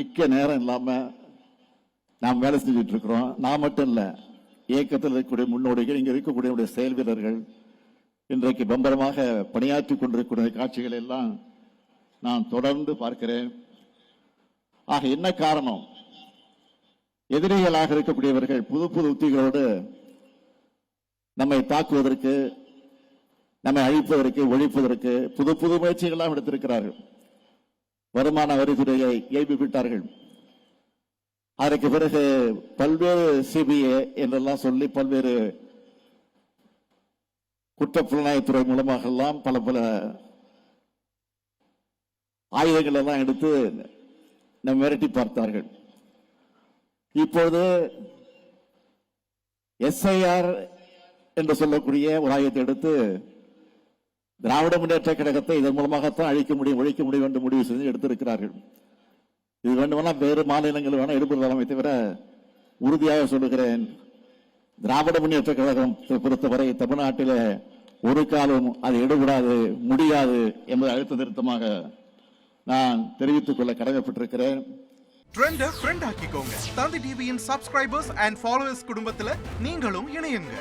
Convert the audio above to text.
நிக்க நேரம் இல்லாம நாம் வேலை செஞ்சுட்டு இருக்கிறோம். நான் மட்டும் இல்ல, இயக்கத்தில் இருக்கக்கூடிய முன்னோடிகள், இங்க இருக்கக்கூடிய செயல் வீரர்கள் இன்றைக்கு பம்பரமாக பணியாற்றி கொண்டிருக்கிற காட்சிகள் எல்லாம் நான் தொடர்ந்து பார்க்கிறேன். ஆக என்ன காரணம்? எதிரிகளாக இருக்கக்கூடியவர்கள் புது புது உத்திகளோடு நம்மை தாக்குவதற்கு, நம்மை அழிப்பதற்கு, ஒழிப்பதற்கு புது புது முயற்சிகளாக எடுத்திருக்கிறார்கள். வருமான வரித்துறையை ஏய்ப்பு விட்டார்கள். அதற்கு பிறகு பல்வேறு சிபிஐ என்றெல்லாம் சொல்லி பல்வேறு குற்றப்புலனாய்வுத்துறை மூலமாக எல்லாம் பல பல ஆயுதங்கள் எல்லாம் எடுத்து நம்ம மிரட்டி பார்த்தார்கள். இப்பொழுது எஸ்ஐஆர் என்று சொல்லக்கூடிய ஒரு ஆயுதத்தை எடுத்து திராவிட முன்னேற்ற கழகத்தை இதன் மூலமாகத்தான் அழிக்க முடியும், ஒழிக்க முடியும் என்று முடிவு செய்து எடுத்திருக்கிறார்கள். இது வேண்டுமானா வேறு மாநிலங்கள் வேணா எடுப்பதாமே தவிர உறுதியாக சொல்லுகிறேன், திராவிட முன்னேற்ற கழகம் பொறுத்தவரை தமிழ்நாட்டில் ஒரு காலம் அது எடுபடாது, முடியாது என்பதை அழுத்த திருத்தமாக நான் தெரிவித்துக் கொள்ள கடமைப்பட்டிருக்கிறேன். ட்ரெண்ட ஃப்ரெண்ட் ஆக்கிக்கோங்க. தந்தி டிவியின் சப்ஸ்கிரைபர்ஸ் அண்ட் ஃபாலோவர்ஸ் குடும்பத்தில் நீங்களும் இணையுங்க.